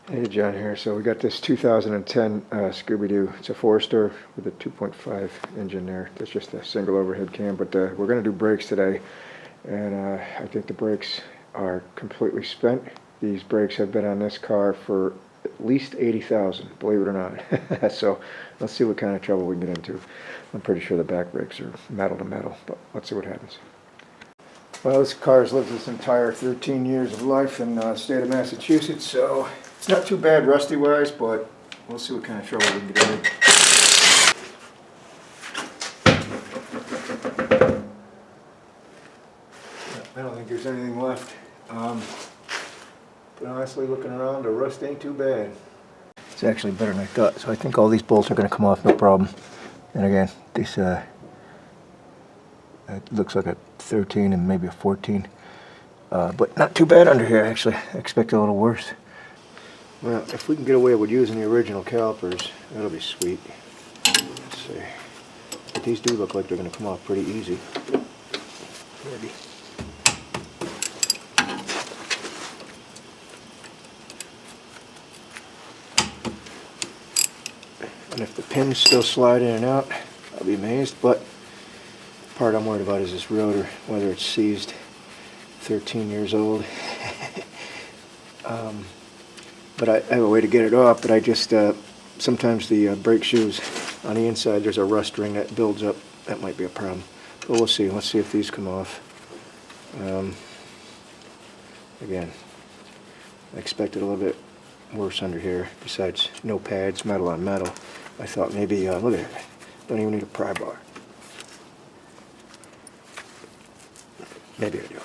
Hey, John here. So we got this 2010 Scooby-Doo. It's a Forester with a 2.5 engine there. That's just a single overhead cam, but we're going to do brakes today, and I think the brakes are completely spent. These brakes have been on this car for at least 80,000, believe it or not. So let's see what kind of trouble we can get into. I'm pretty sure the back brakes are metal to metal, but let's see what happens. Well, this car has lived its entire 13 years of life in the state of Massachusetts, so it's not too bad rusty-wise, but we'll see what kind of trouble we can get into. I don't think there's anything left. But honestly, looking around, the rust ain't too bad. It's actually better than I thought, so I think all these bolts are going to come off, no problem. And again, this it looks like a 13 and maybe a 14. But not too bad under here, actually. I expect a little worse. Well, if we can get away with using the original calipers, that'll be sweet. Let's see. But these do look like they're going to come off pretty easy. Maybe. And if the pins still slide in and out, I'll be amazed. But the part I'm worried about is this rotor, whether it's seized. 13 years old. But I have a way to get it off, but I just sometimes the brake shoes on the inside, there's a rust ring that builds up. That might be a problem, but we'll see. Let's see if these come off. Again, I expected a little bit worse under here. Besides no pads, metal on metal, I thought maybe look at it, don't even need a pry bar. Maybe I do.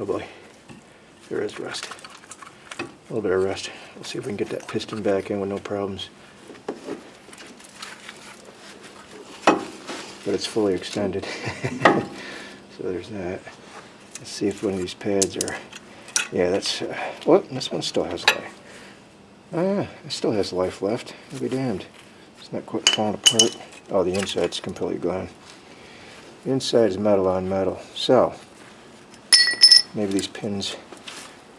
Oh boy, there is rust. A little bit of rust. We'll see if we can get that piston back in with no problems. But it's fully extended. So there's that. Let's see if one of these pads are... Yeah, that's... well, this one still has life. Ah, it still has life left. I'll be damned. It's not quite falling apart. Oh, the inside's completely gone. The inside is metal on metal. So... maybe these pins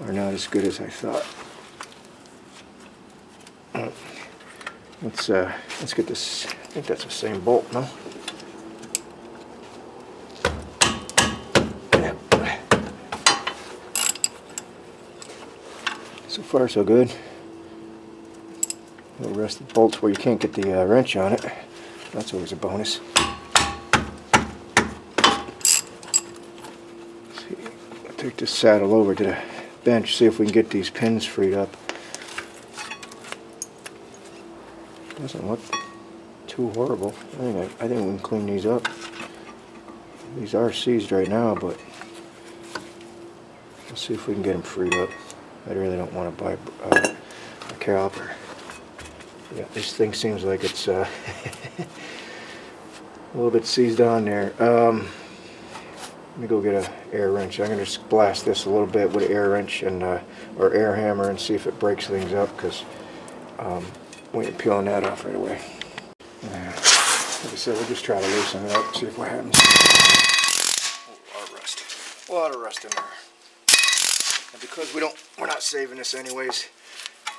are not as good as I thought. Let's get this. I think that's the same bolt, no? Yeah. So far, so good. Little rusted bolts where you can't get the wrench on it. That's always a bonus. Take this saddle over to the bench, see if we can get these pins freed up. Doesn't look too horrible. I think we can clean these up. These are seized right now, but we'll see if we can get them freed up. I really don't want to buy a caliper. Yeah, this thing seems like it's a little bit seized on there. Let me go get an air wrench. I'm going to just blast this a little bit with an air wrench and or air hammer and see if it breaks things up, because we ain't peeling that off right away. Like I said, we'll just try to loosen it up, see if what happens. Oh, a lot of rust. A lot of rust in there. And because we're not saving this anyways,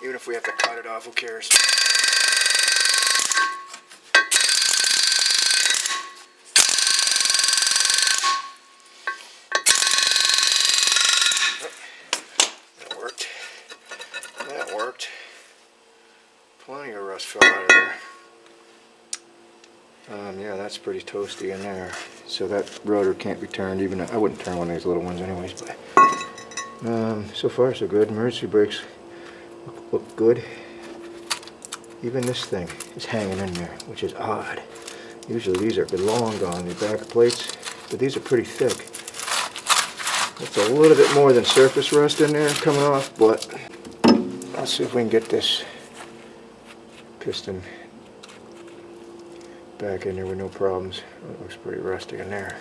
even if we have to cut it off, who cares? That worked. Plenty of rust fell out of there. Yeah, that's pretty toasty in there. So that rotor can't be turned. Even I wouldn't turn one of these little ones anyways. But so far so good. Emergency brakes look good. Even this thing is hanging in there, which is odd. Usually these are belonged on the back plates, but these are pretty thick. It's a little bit more than surface rust in there coming off, but let's see if we can get this piston back in there with no problems. It looks pretty rusty in there.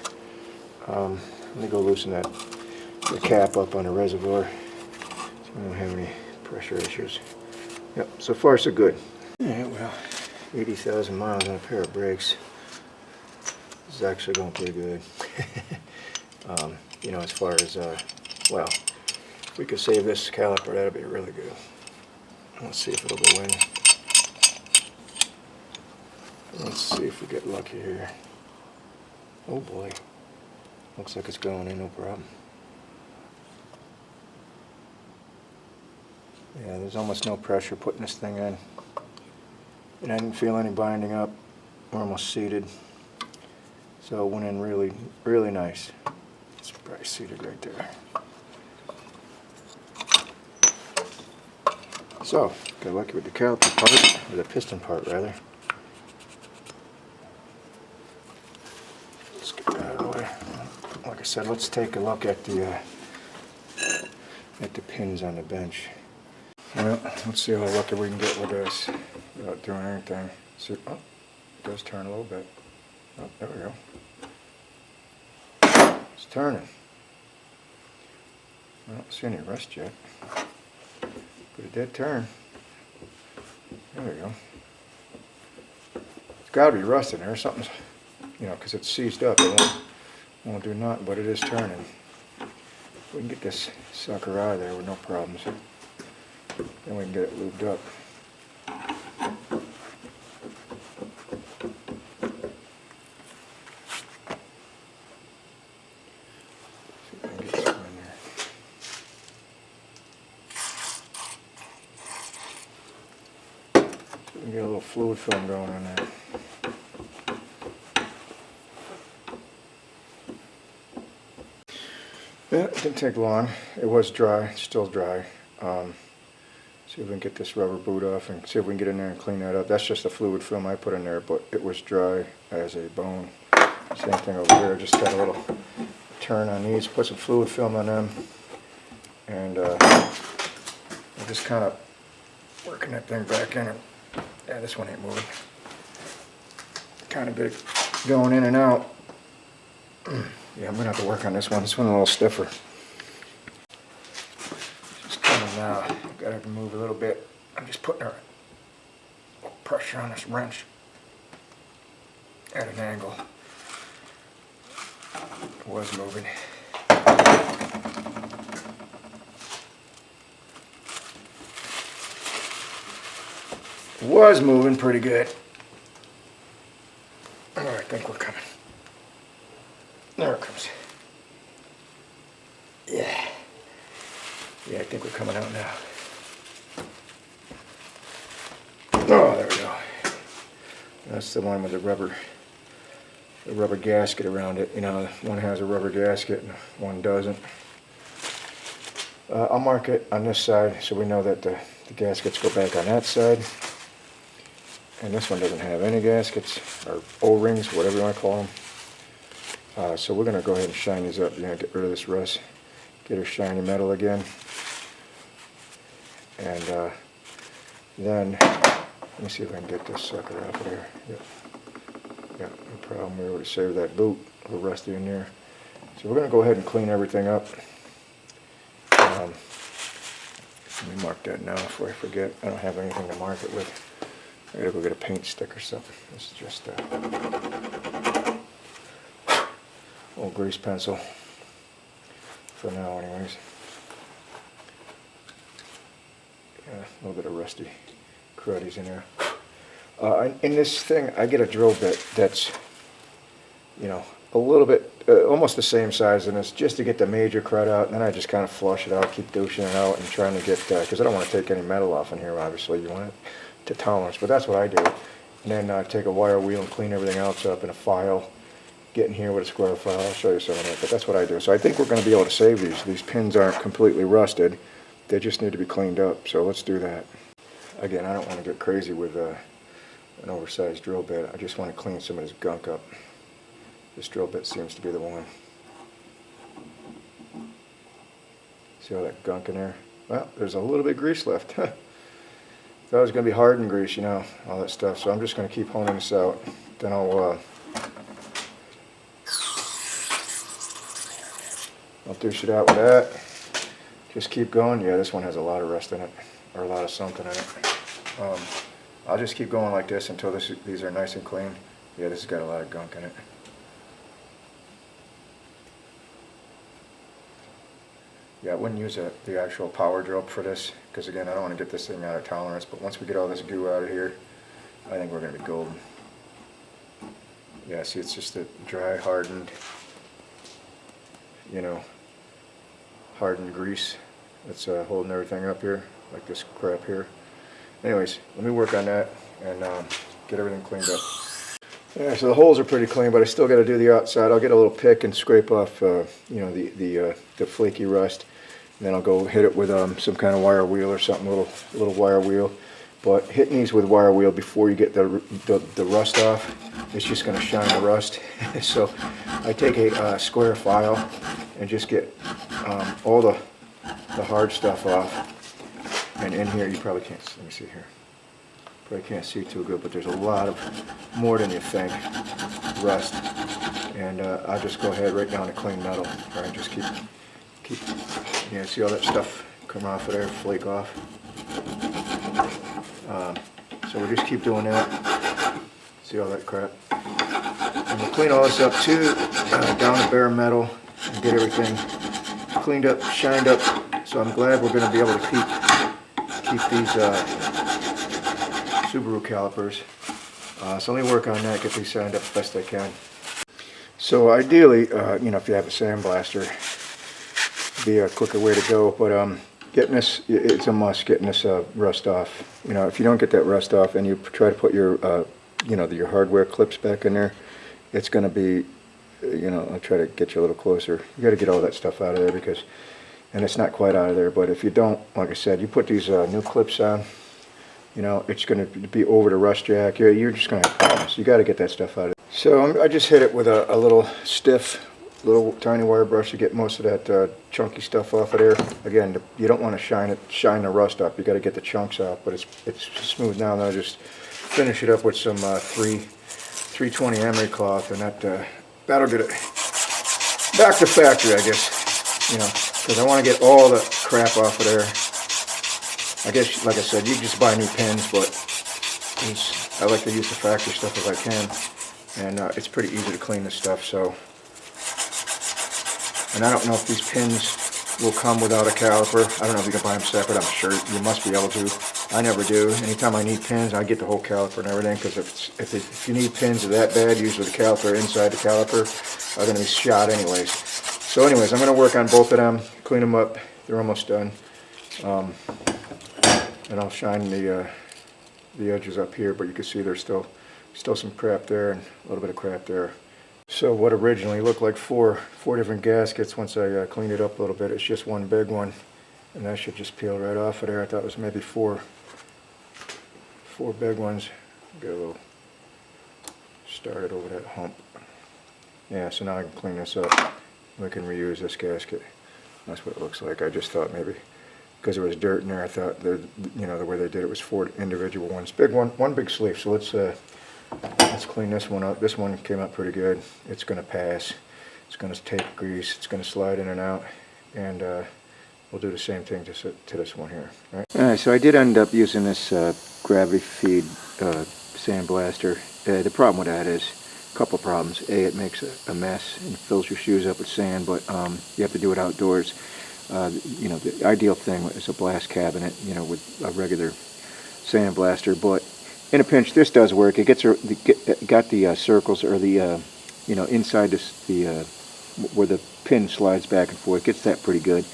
Let me go loosen the cap up on the reservoir so we don't have any pressure issues. Yep, so far so good. Alright, well, 80,000 miles on a pair of brakes. This is actually going pretty good. You know, as far as, well, if we could save this caliper, that'd be really good. Let's see if it'll go in. Let's see if we get lucky here. Oh boy. Looks like it's going in, no problem. Yeah, there's almost no pressure putting this thing in. And I didn't feel any binding up. We're almost seated. So it went in really, really nice. It's probably seated right there. So, got lucky with the caliper part, or the piston part rather. Let's get that out of the way. Like I said, let's take a look at the pins on the bench. Well, let's see how lucky we can get with this without doing anything. See, oh, it does turn a little bit. Oh, there we go. It's turning. I don't see any rust yet, but it did turn. There we go. It's got to be rust in there. Something's, you know, because it's seized up. It won't do nothing, but it is turning. We can get this sucker out of there with no problems. Then we can get it lubed up. See if I can get some in there. See if we can get a little fluid film going on there. Yeah, it didn't take long. It was dry, it's still dry. See if we can get this rubber boot off and see if we can get in there and clean that up. That's just the fluid film I put in there, but it was dry as a bone. Same thing over here, just got a little turn on these, put some fluid film on them, and I'm just kind of working that thing back in. Yeah, this one ain't moving. Kind of bit going in and out. Yeah, I'm gonna have to work on this one. This one a little stiffer. Just kind of now, gotta move a little bit. I'm just putting a little pressure on this wrench at an angle. It was moving. It was moving pretty good. All right, I think we're coming. There it comes. Yeah. Yeah, I think we're coming out now. Oh, there we go. That's the one with the rubber gasket around it. You know, one has a rubber gasket and one doesn't. I'll mark it on this side so we know that the gaskets go back on that side. And this one doesn't have any gaskets, or O-rings, whatever you want to call them. So we're going to go ahead and shine these up. You're going to get rid of this rust, get her shiny metal again. And then, let me see if I can get this sucker out of there. Yep. Yep, no problem. We were able to save that boot, a little rusty in there. So we're going to go ahead and clean everything up. Let me mark that now before I forget. I don't have anything to mark it with. I gotta go get a paint stick or something. This is just a old grease pencil for now anyways. Yeah, a little bit of rusty cruddies in there. In this thing I get a drill bit that's, you know, a little bit almost the same size as this, just to get the major crud out, and then I just kind of flush it out, keep douching it out and trying to get, because I don't want to take any metal off in here obviously. You want it to tolerance, but that's what I do. And then take a wire wheel and clean everything else up in a file. Get in here with a square file. I'll show you some of that, but that's what I do. So I think we're going to be able to save these. These pins aren't completely rusted. They just need to be cleaned up. So let's do that. Again, I don't want to get crazy with an oversized drill bit. I just want to clean some of this gunk up. This drill bit seems to be the one. See all that gunk in there? Well, there's a little bit of grease left. Thought it was going to be hardened grease, you know, all that stuff. So I'm just going to keep honing this out. Then I'll douche it out with that. Just keep going. Yeah, this one has a lot of rust in it, or a lot of something in it. I'll just keep going like this until these are nice and clean. Yeah, this has got a lot of gunk in it. Yeah, I wouldn't use the actual power drill for this, because again, I don't want to get this thing out of tolerance, but once we get all this goo out of here, I think we're going to be golden. Yeah, see, it's just a dry, hardened, you know, hardened grease that's holding everything up here, like this crap here. Anyways, let me work on that and get everything cleaned up. Yeah, so the holes are pretty clean, but I still got to do the outside. I'll get a little pick and scrape off, you know, the flaky rust, and then I'll go hit it with some kind of wire wheel or something, little wire wheel. But hitting these with wire wheel before you get the rust off, it's just going to shine the rust. So I take a square file and just get all the hard stuff off. And in here, you probably can't, let me see here. Probably can't see too good, but there's a lot of, more than you think, rust. And I'll just go ahead right down to clean metal. All right, just keep, yeah, see all that stuff come off of there, flake off. So we'll just keep doing that. See all that crap. And we'll clean all this up too, down to bare metal, and get everything cleaned up, shined up. So I'm glad we're going to be able to keep these Subaru calipers. So let me work on that, get these shined up the best I can. So ideally, you know, if you have a sandblaster, it'd be a quicker way to go. But getting this, it's a must, getting this rust off. You know, if you don't get that rust off and you try to put your, you know, your hardware clips back in there, it's going to be, you know, I'll try to get you a little closer. You got to get all that stuff out of there because, and it's not quite out of there, but if you don't, like I said, you put these new clips on, you know, it's going to be over the rust jack. You're just going to have problems. You got to get that stuff out of there. So I just hit it with a little stiff, little tiny wire brush to get most of that chunky stuff off of there. Again, you don't want to shine the rust up. You got to get the chunks out, but it's smooth now. Then I just finish it up with some 320 emery cloth, and that'll get it back to factory, I guess. You know, because I want to get all the crap off of there. I guess, like I said, you can just buy new pins, but I like to use the factory stuff if I can, and it's pretty easy to clean this stuff. So. And I don't know if these pins will come without a caliper. I don't know if you can buy them separate. I'm sure you must be able to. I never do. Anytime I need pins, I get the whole caliper and everything, because if you need pins that bad, usually the caliper inside the caliper are going to be shot anyways. So anyways, I'm going to work on both of them, clean them up. They're almost done. And I'll shine the edges up here, but you can see there's still some crap there and a little bit of crap there. So what originally looked like four different gaskets, once I cleaned it up a little bit, it's just one big one, and that should just peel right off of there. I thought it was maybe four big ones. Get a little started over that hump. Yeah, so now I can clean this up. We can reuse this gasket. That's what it looks like. I just thought maybe because there was dirt in there, I thought you know, the way they did it was 4 individual ones. One big sleeve. So let's clean this one up. This one came out pretty good. It's going to pass. It's going to take grease. It's going to slide in and out. And we'll do the same thing to this one here. Right? Alright, so I did end up using this gravity feed sandblaster. The problem with that is a couple of problems. A, it makes a mess and fills your shoes up with sand, but you have to do it outdoors. You know, the ideal thing is a blast cabinet, you know, with a regular sandblaster, but in a pinch, this does work. It got the circles, or the you know, inside where the pin slides back and forth. Gets that pretty good,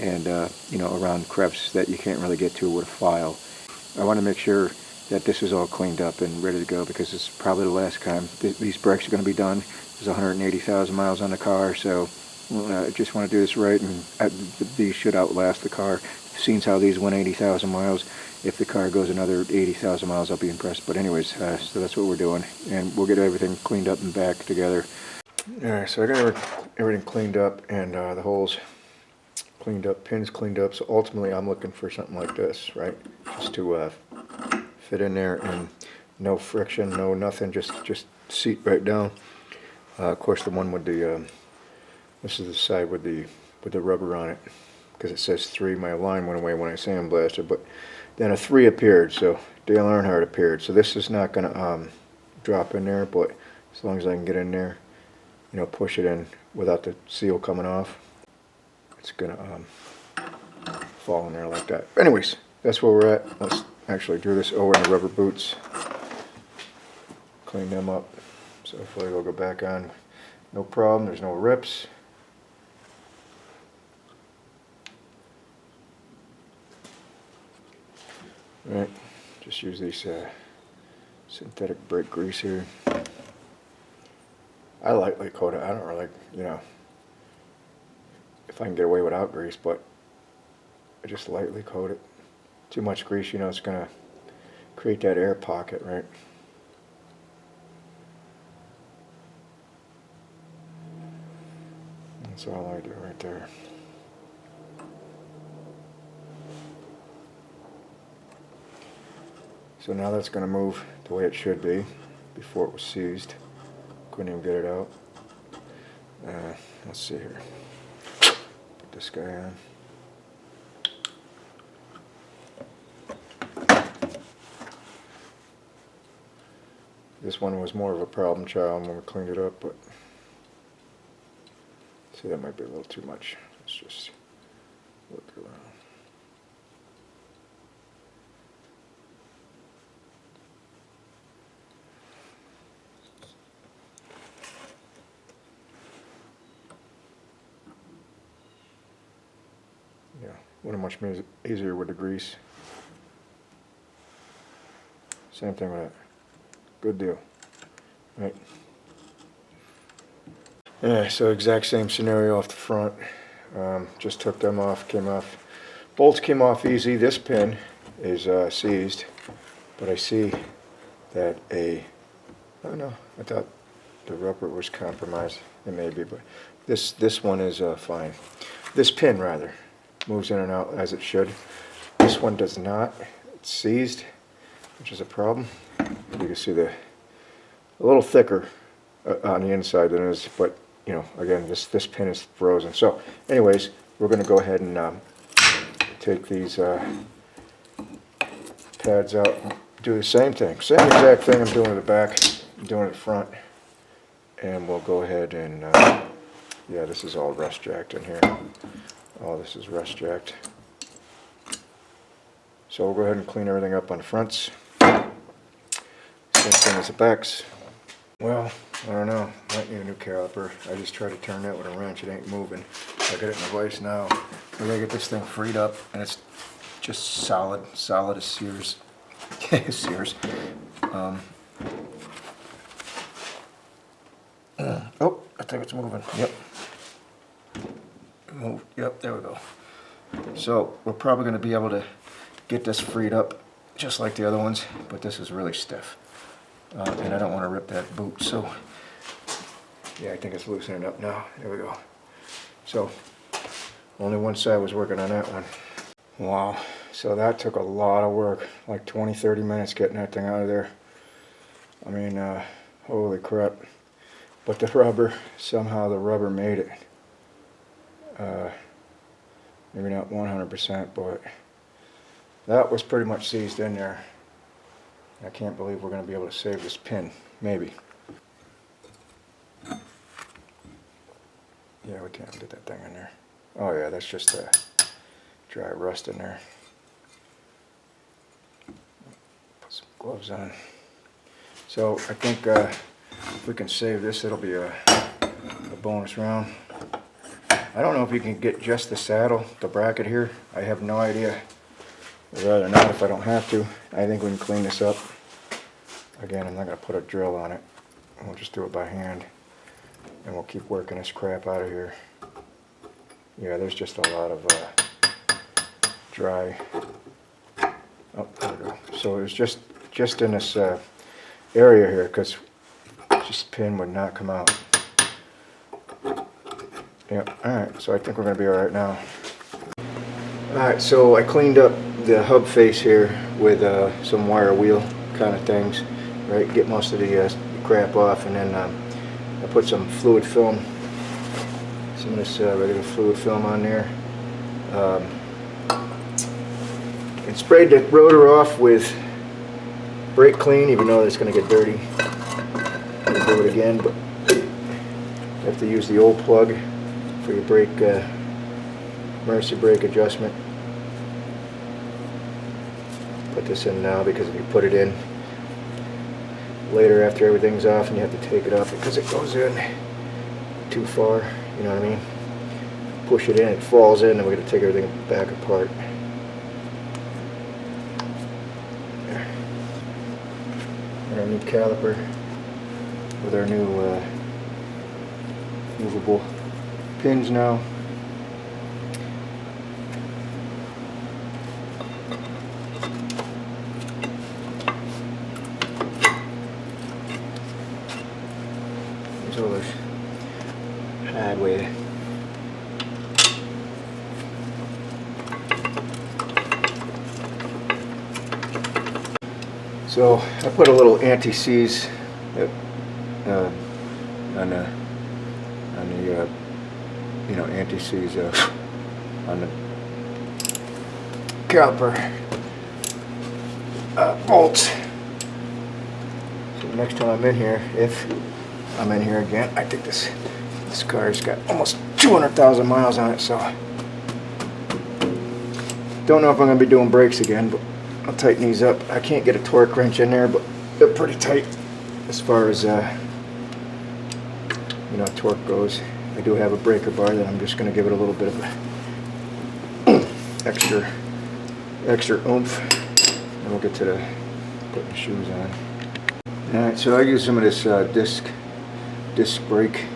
and you know, around crevices that you can't really get to with a file. I want to make sure that this is all cleaned up and ready to go, because it's probably the last time these brakes are going to be done. There's 180,000 miles on the car, so I just want to do this right, and these should outlast the car. Seen how these went 80,000 miles. If the car goes another 80,000 miles, I'll be impressed. But anyways, so that's what we're doing, and we'll get everything cleaned up and back together. Alright, so I got everything cleaned up, and the holes cleaned up, pins cleaned up. So ultimately, I'm looking for something like this, right? Just to fit in there, and no friction, no nothing, just seat right down. Of course, the one with the this is the side with the rubber on it, because it says 3. My line went away when I sandblasted, but then a 3 appeared, so Dale Earnhardt appeared. So this is not going to drop in there, but as long as I can get in there, you know, push it in without the seal coming off. it's gonna fall in there like that. Anyways, that's where we're at. Let's actually do this. Oh, and the rubber boots. Clean them up. So hopefully they'll go back on. No problem. There's no rips. Right. Just use these synthetic brake grease here. I lightly coat it. I don't really, you know, if I can get away without grease, but I just lightly coat it. Too much grease, you know, it's gonna create that air pocket, right? That's all I do right there. So now that's going to move the way it should be before it was seized. Couldn't even get it out. Let's see here. Put this guy on. This one was more of a problem child when we cleaned it up, but see, that might be a little too much. Let's just work it around. Yeah, would have much easier with the grease. Same thing with that. Good deal. Right. Yeah, so exact same scenario off the front. Just took them off, came off. Bolts came off easy. This pin is seized, but I see that oh no, I thought the rubber was compromised. It may be, but this one is fine. This pin rather moves in and out as it should. This one does not. It's seized, which is a problem. You can see a little thicker on the inside than it is, but you know, again, this pin is frozen. So anyways, we're going to go ahead and take these pads out and do the same thing. Same exact thing I'm doing at the back, I'm doing it front. And we'll go ahead and, yeah, this is all rust jacked in here. All this is rust jacked. So we'll go ahead and clean everything up on the fronts. Same thing as the backs. Well, I don't know. Might need a new caliper. I just tried to turn that with a wrench. It ain't moving. I got it in the vise now. I gotta get this thing freed up, and it's just solid as Sears. Sears. Oh, I think it's moving. Yep. Move. Yep, there we go. So we're probably going to be able to get this freed up just like the other ones, but this is really stiff. And I don't want to rip that boot, so yeah, I think it's loosening up now. There we go. So only one side was working on that one. Wow. So that took a lot of work, like 20-30 minutes getting that thing out of there. I mean, holy crap. But the rubber, somehow the rubber made it. Maybe not 100%, but that was pretty much seized in there. I can't believe we're going to be able to save this pin. Maybe. Yeah, we can't get that thing in there. Oh yeah, that's just dry rust in there. Put some gloves on. So I think if we can save this, it'll be a bonus round. I don't know if you can get just the saddle, the bracket here. I have no idea. I'd rather not if I don't have to. I think we can clean this up. Again, I'm not going to put a drill on it. We'll just do it by hand. And we'll keep working this crap out of here. Yeah, there's just a lot of dry. Oh, there we go. So it was just in this area here, because this pin would not come out. Yep, alright, so I think we're going to be alright now. Alright, so I cleaned up the hub face here with some wire wheel kind of things, right? Get most of the crap off, and then I put some fluid film, some of this regular fluid film on there. And sprayed the rotor off with brake clean, even though it's going to get dirty. I'll do it again, but you have to use the old plug for your brake emergency brake adjustment. Put this in now, because if you put it in later after everything's off and you have to take it off because it goes in too far, you know what I mean? Push it in, it falls in, and we're going to take everything back apart. There. And our new caliper with our new movable pins now. There's all this hardware. So I put a little anti-seize on the you know, anti-seize on the caliper bolts. So next time I'm in here, if I'm in here again, I think this car's got almost 200,000 miles on it, so don't know if I'm going to be doing brakes again, but I'll tighten these up. I can't get a torque wrench in there, but they're pretty tight as far as you know, torque goes. I do have a breaker bar that I'm just going to give it a little bit of a extra oomph, and we'll get to the putting the shoes on. Alright, so I use some of this disc brake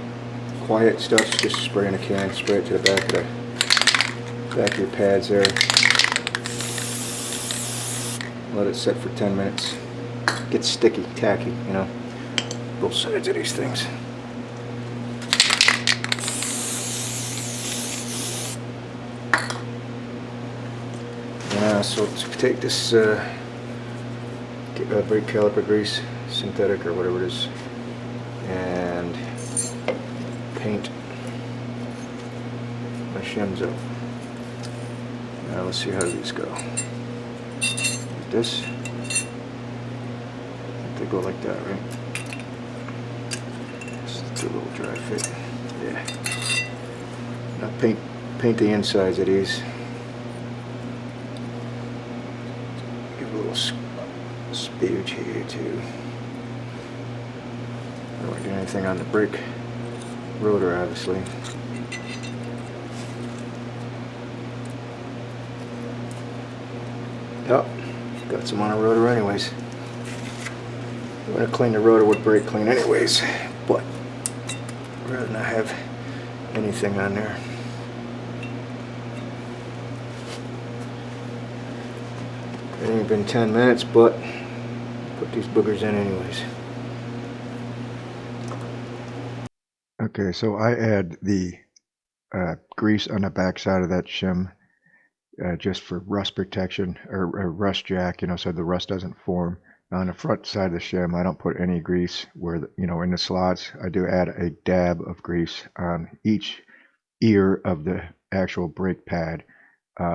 quiet stuff. Just spray in a can, spray it to the back of your pads there. Let it set for 10 minutes. Gets sticky, tacky, you know, both sides of these things. So to take this brake caliper grease, synthetic or whatever it is, and paint my shims up. Now let's see how these go. Like this. They go like that, right? Just do a little dry fit. Yeah. Now paint the insides of these. Give a little spooge here too. I don't want to do anything on the brake rotor, obviously. Yep, got some on a rotor anyways. I'm going to clean the rotor with brake clean anyways, but I'd rather not have anything on there. It ain't been 10 minutes, but put these boogers in anyways. Okay, so I add the grease on the back side of that shim just for rust protection, or rust jack, you know, so the rust doesn't form. On the front side of the shim, I don't put any grease where, you know, in the slots. I do add a dab of grease on each ear of the actual brake pad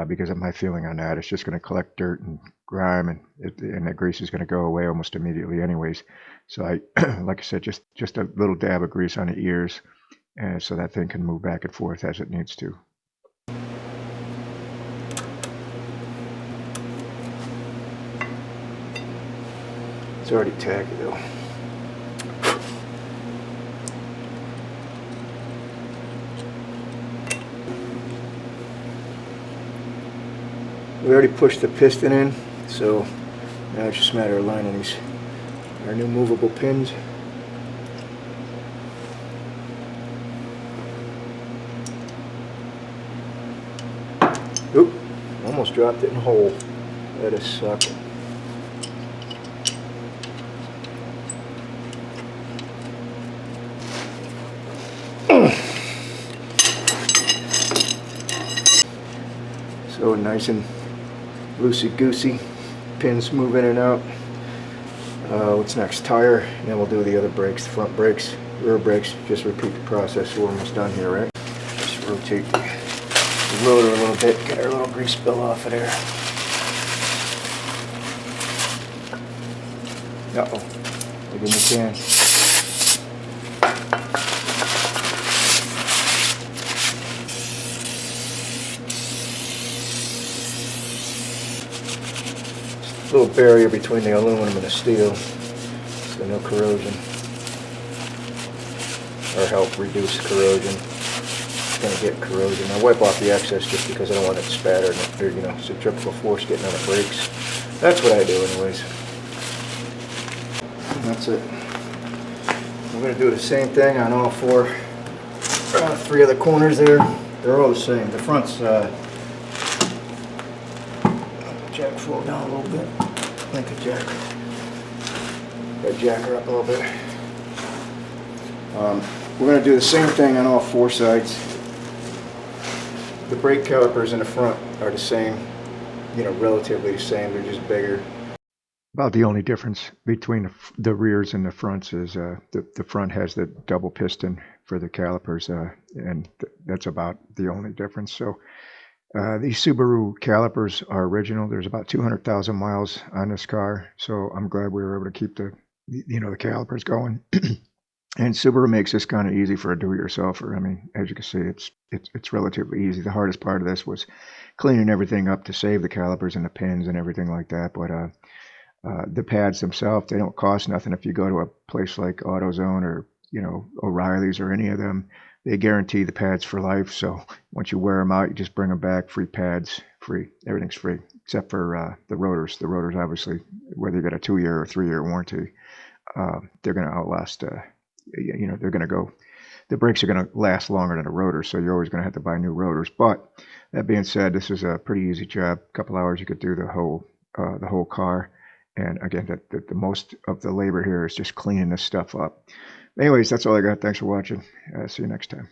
because of my feeling on that. It's just going to collect dirt and grime, and the grease is going to go away almost immediately anyways. So I, like I said, just a little dab of grease on the ears, and so that thing can move back and forth as it needs to. It's already tacky though. We already pushed the piston in, so now it's just a matter of lining these, our new movable pins. Oop, almost dropped it in a hole. That is sucking. So nice and loosey-goosey, pins move in and out. What's next? Tire, and then we'll do the other brakes, front brakes, rear brakes. Just repeat the process. We're almost done here, right? Just rotate the rotor a little bit, get our little grease spill off of there. Uh-oh, look in the can. little barrier between the aluminum and the steel, so no corrosion, or help reduce corrosion. It's going to get corrosion. I wipe off the excess just because I don't want it spattered, or, you know, centrifugal force getting on the brakes. That's what I do anyways. And that's it. We're going to do the same thing on all three of the corners there. They're all the same. The front's jack flow down a little bit. I think that jack her up a little bit. We're going to do the same thing on all 4 sides. The brake calipers in the front are the same, you know, relatively the same. They're just bigger. About the only difference between the rears and the fronts is the front has the double piston for the calipers, and that's about the only difference. So these Subaru calipers are original. There's about 200,000 miles on this car, so I'm glad we were able to keep the calipers going. And Subaru makes this kind of easy for a do-it-yourselfer. I mean, as you can see, it's relatively easy. The hardest part of this was cleaning everything up to save the calipers and the pins and everything like that. But the pads themselves, they don't cost nothing. If you go to a place like AutoZone or, you know, O'Reilly's or any of them, they guarantee the pads for life. So once you wear them out, you just bring them back, free pads, free. Everything's free, except for the rotors. The rotors, obviously, whether you got a 2-year or 3-year warranty, they're going to outlast, you know, they're going to go, the brakes are going to last longer than the rotors, so you're always going to have to buy new rotors. But that being said, this is a pretty easy job. A couple hours, you could do the whole car. And again, the most of the labor here is just cleaning this stuff up. Anyways, that's all I got. Thanks for watching. See you next time.